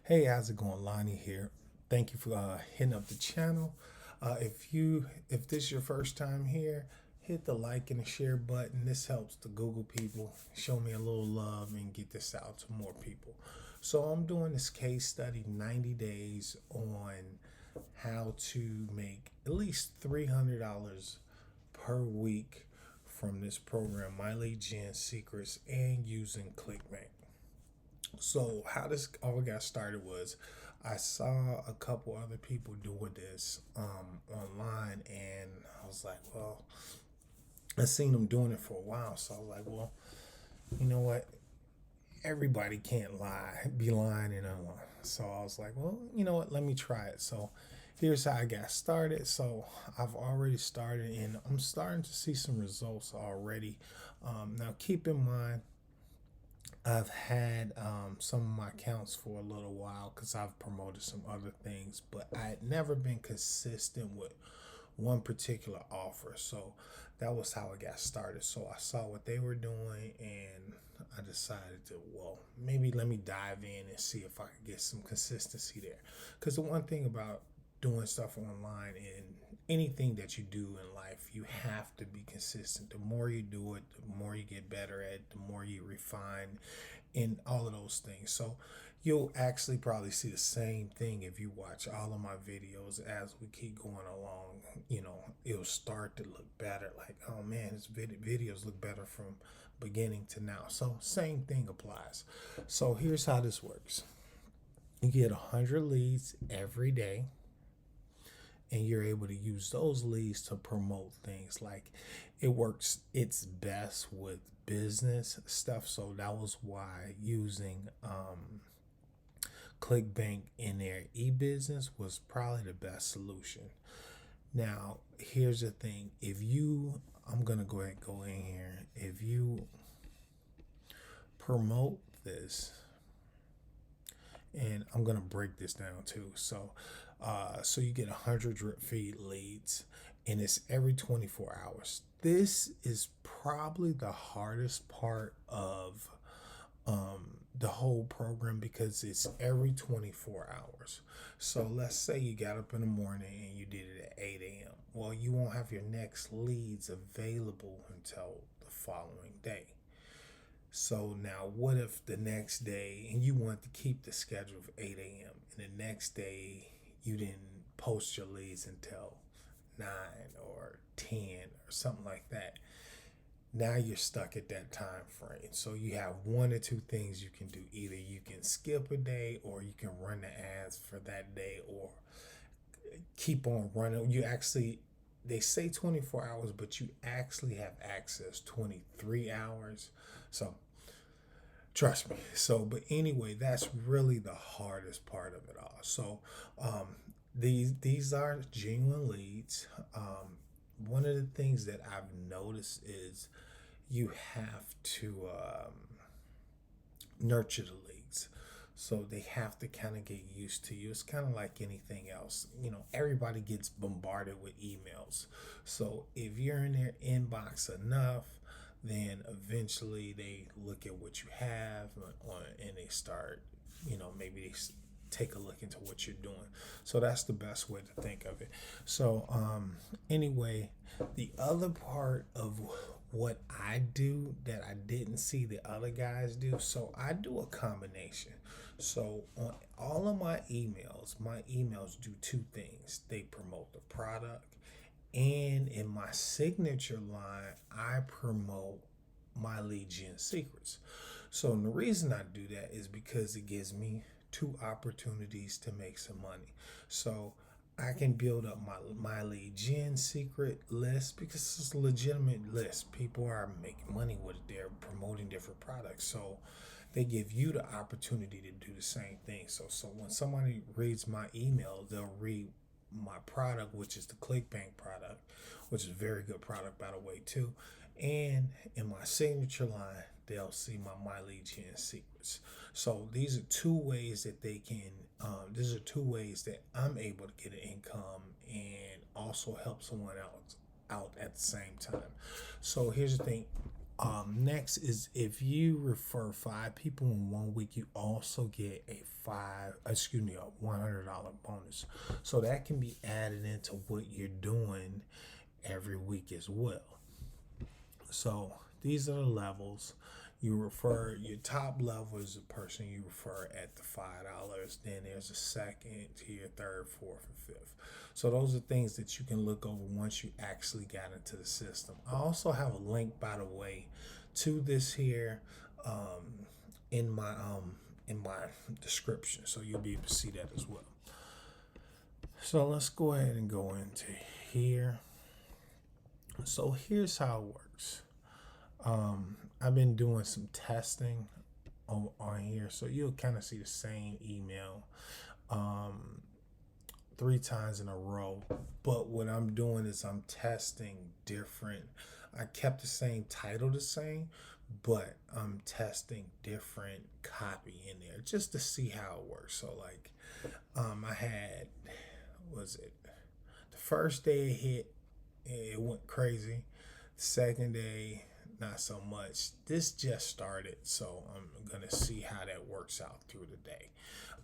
Hey, how's it going? Lonnie here. Thank you for hitting up the channel. If this is your first time here, hit the like and the share button. This helps the Google people show me a little love and get this out to more people. So I'm doing this case study, 90 days on how to make at least $300 per week from this program, MLGS Secrets, and using Clickbank. So how this all got started was I saw a couple other people doing this online, and I was like, well, I seen them doing it for a while, so I was like, well, you know what? Everybody can't be lying and unlying. So I was like, well, you know what? Let me try it. So here's how I got started. So I've already started, and I'm starting to see some results already. Now, keep in mind, I've had some of my accounts for a little while because I've promoted some other things, but I had never been consistent with one particular offer. So that was how it got started. So I saw what they were doing, and I decided to, well, maybe let me dive in and see if I could get some consistency there. Because the one thing about doing stuff online and anything that you do in life, you have to be consistent. The more you do it, the more you get better at it, the more you refine in all of those things. So you'll actually probably see the same thing if you watch all of my videos as we keep going along. It'll start to look better. Like, oh man, this videos look better from beginning to now. So same thing applies. So here's how this works. You get 100 leads every day, and you're able to use those leads to promote things. Like, it's best with business stuff. So that was why using Clickbank in their eBusiness was probably the best solution. Now, here's the thing. I'm going to go ahead and go in here. If you promote this, and I'm going to break this down too. So you get 100 drip feed leads, and it's every 24 hours. This is probably the hardest part of the whole program because it's every 24 hours. So let's say you got up in the morning and you did it at 8 a.m. Well, you won't have your next leads available until the following day. So now, what if the next day, and you want to keep the schedule of 8 a.m., and the next day you didn't post your leads until 9 or 10 or something like that? Now you're stuck at that time frame. So you have one or two things you can do. Either you can skip a day, or you can run the ads for that day, or keep on running. They say 24 hours, but you actually have access 23 hours. So trust me. So, but anyway, that's really the hardest part of it all. So, these are genuine leads. One of the things that I've noticed is you have to nurture the leads. So they have to kind of get used to you. It's kind of like anything else. Everybody gets bombarded with emails. So if you're in their inbox enough, then eventually they look at what you have and they start, maybe they take a look into what you're doing. So that's the best way to think of it. So anyway, the other part of what I do that I didn't see the other guys do, so I do a combination. So on all of my emails do two things. They promote the product, and in my signature line, I promote my lead gen secrets. So the reason I do that is because it gives me two opportunities to make some money. So I can build up my lead gen secret list because it's a legitimate list. People are making money with it. They're promoting different products. So they give you the opportunity to do the same thing. So when somebody reads my email, they'll read my product, which is the Clickbank product, which is a very good product, by the way, too. And in my signature line, they'll see my lead gen secrets. So these are two ways that these are two ways that I'm able to get an income and also help someone else out at the same time. So here's the thing. Next is if you refer 5 people in 1 week, you also get a $100 bonus. So that can be added into what you're doing every week as well. So these are the levels. You refer your top level is the person you refer at the $5. Then there's a second tier, third, fourth, and fifth. So those are things that you can look over once you actually got into the system. I also have a link, by the way, to this here in my description, so you'll be able to see that as well. So let's go ahead and go into here. So here's how it works. I've been doing some testing on here, so you'll kind of see the same email 3 times in a row. But what I'm doing is I'm testing different. I kept the same title the same, but I'm testing different copy in there just to see how it works. So like, I had, was it the first day it hit, it went crazy. The second day, not so much. This just started, so I'm gonna see how that works out through the day.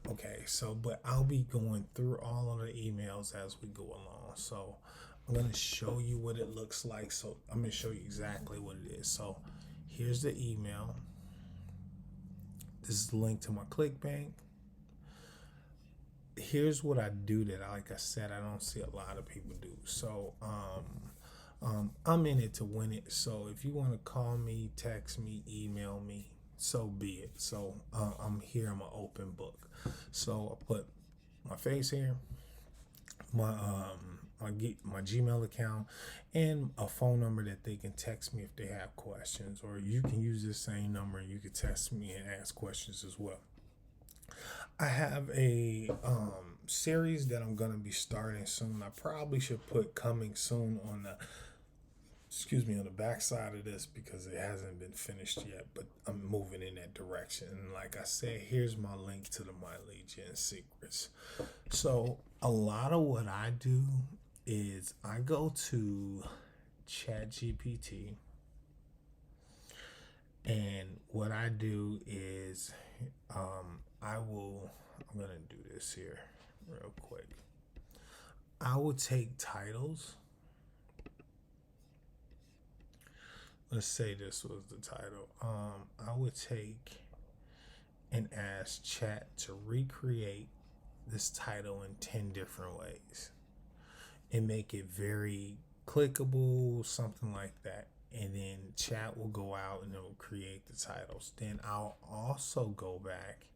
Okay, so but I'll be going through all of the emails as we go along. So I'm gonna show you what it looks like. So I'm gonna show you exactly what it is. So here's the email. This is the link to my ClickBank. Here's what I do that, like I said, I don't see a lot of people do. So I'm in it to win it. So if you want to call me, text me, email me, so be it. So I'm here. I'm an open book. So I put my face here, my Gmail account, and a phone number that they can text me if they have questions. Or you can use this same number and you can text me and ask questions as well. I have a series that I'm gonna be starting soon. I probably should put coming soon on the on the back side of this because it hasn't been finished yet, but I'm moving in that direction. And like I said, here's my link to the MLGS secrets. So a lot of what I do is I go to ChatGPT, and what I do is I'm gonna do this here real quick. I will take titles. Let's say this was the title. I would take and ask chat to recreate this title in 10 different ways and make it very clickable, something like that. And then chat will go out and it will create the titles. Then I'll also go back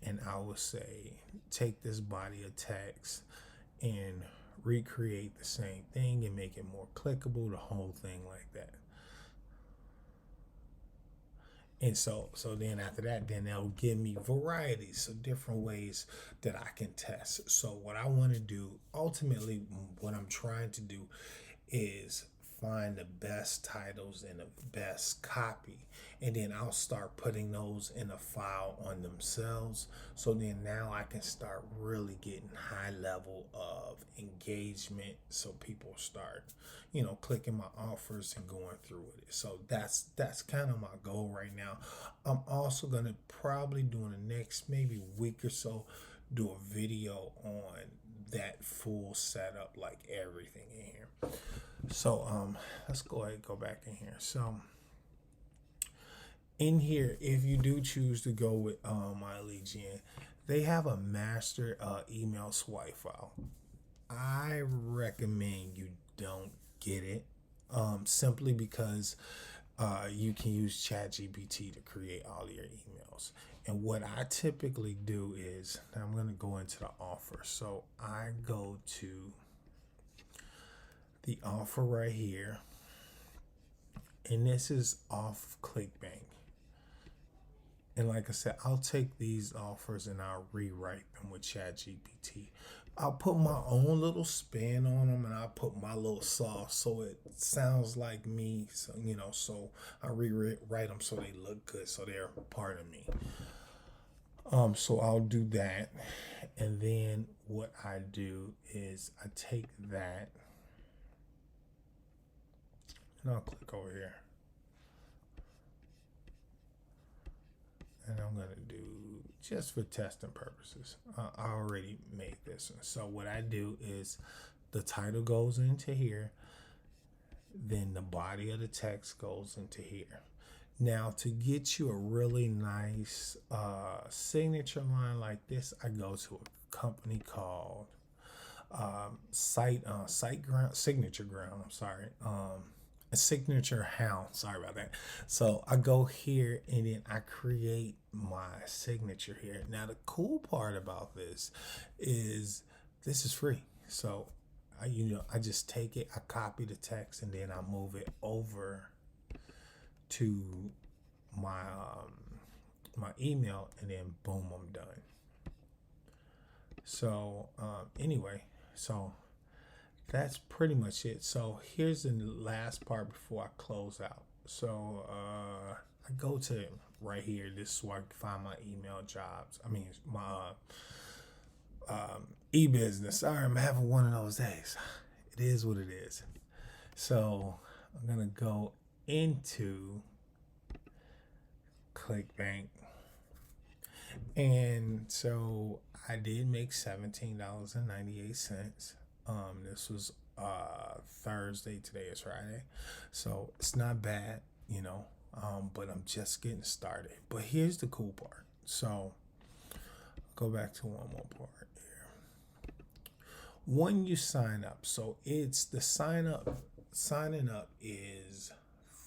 and I will say, take this body of text and recreate the same thing and make it more clickable, the whole thing like that. And so then after that, then they'll give me varieties of different ways that I can test. So what I want to do, ultimately, what I'm trying to do is find the best titles and the best copy. And then I'll start putting those in a file on themselves. So then now I can start really getting high level of engagement. So people start, clicking my offers and going through with it. So that's kind of my goal right now. I'm also going to probably do in the next maybe week or so, do a video on that full setup, like everything in here. So let's go ahead and go back in here. So in here, if you do choose to go with MLGS, they have a master email swipe file. I recommend you don't get it simply because you can use ChatGPT to create all your emails. And what I typically do is, I'm going to go into the offer. So I go to the offer right here, and this is off ClickBank. And like I said, I'll take these offers and I'll rewrite them with ChatGPT. I'll put my own little spin on them and I'll put my little sauce so it sounds like me. So, so I rewrite them so they look good, so they're part of me. So I'll do that. And then what I do is I take that and I'll click over here. and I'm gonna do just for testing purposes. I already made this one. So what I do is the title goes into here, then the body of the text goes into here. Now to get you a really nice signature line like this, I go to a company called Signature Ground. I'm sorry. A Signature Hound. Sorry about that. So I go here and then I create my signature here. Now the cool part about this is free. So I just take it, I copy the text, and then I move it over to my my email, and then boom, I'm done. So anyway, so that's pretty much it. So here's the last part before I close out. So I go to right here. This is where I can find my email jobs. I mean, my eBusiness. Sorry, I'm having one of those days. It is what it is. So I'm going to go into Clickbank. And so I did make $17.98. This was Thursday. Today is Friday. So it's not bad, but I'm just getting started. But here's the cool part. So go back to one more part here. When you sign up, so it's the signing up is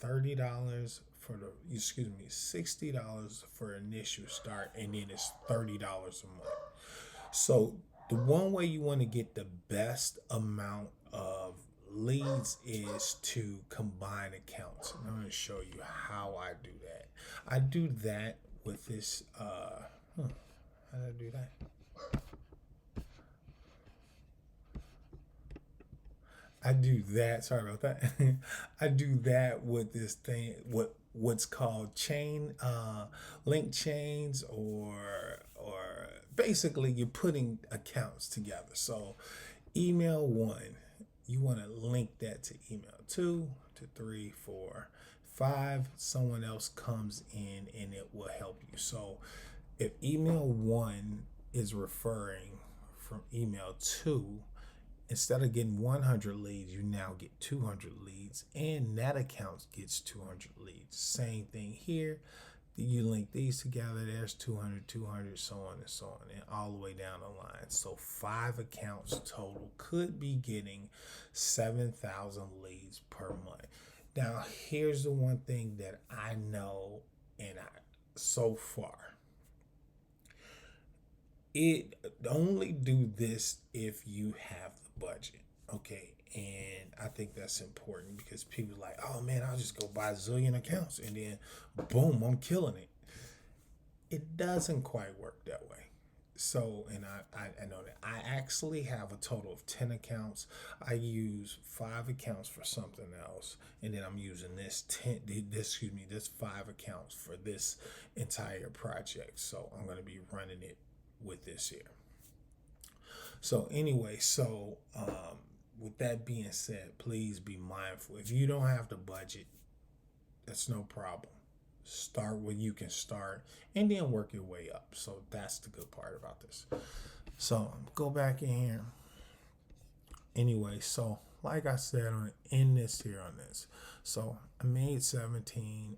$30 for $60 for initial start, and then it's $30 a month. So the one way you want to get the best amount of leads is to combine accounts. And I'm going to show you how I do that. I do that with this. How do I do that? I do that. Sorry about that. I do that with this thing. What's called link chains, or basically you're putting accounts together. So email 1, you want to link that to email 2 to 3, 4, 5. Someone else comes in and it will help you. So if email 1 is referring from email 2, instead of getting 100 leads, you now get 200 leads, and that account gets 200 leads. Same thing here. You link these together, there's 200, 200, so on and so on, and all the way down the line. So 5 accounts total could be getting 7,000 leads per month. Now, here's the one thing that I know, and so far, it only do this if you have the budget, okay? And I think that's important because people are like, oh man, I'll just go buy a zillion accounts and then boom, I'm killing it. It doesn't quite work that way. So, and I know that I actually have a total of 10 accounts. I use 5 accounts for something else, and then I'm using this 5 accounts for this entire project. So I'm going to be running it with this here. So anyway, with that being said, please be mindful. If you don't have the budget, that's no problem. Start where you can start and then work your way up. So that's the good part about this. So go back in here. Anyway, so like I said, I'm gonna end this here on this. So I made $17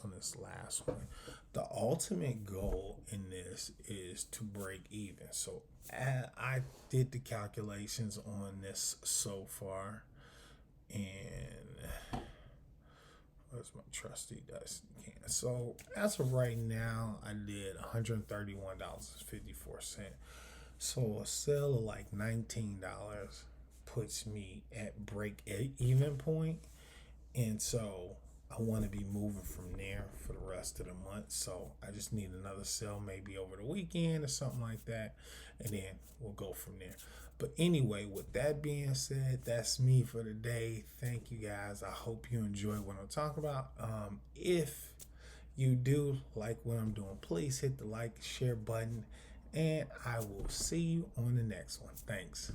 on this last one. The ultimate goal in this is to break even. So I did the calculations on this so far, and where's my trusty dice? So as of right now, I did $131.54. So a sale of like $19 puts me at break even point, and so I want to be moving from there for the rest of the month. So I just need another sale, maybe over the weekend or something like that, and then we'll go from there. But anyway, with that being said, that's me for the day. Thank you guys. I hope you enjoy what I'm talking about. If you do like what I'm doing, please hit the like, share button, and I will see you on the next one. Thanks.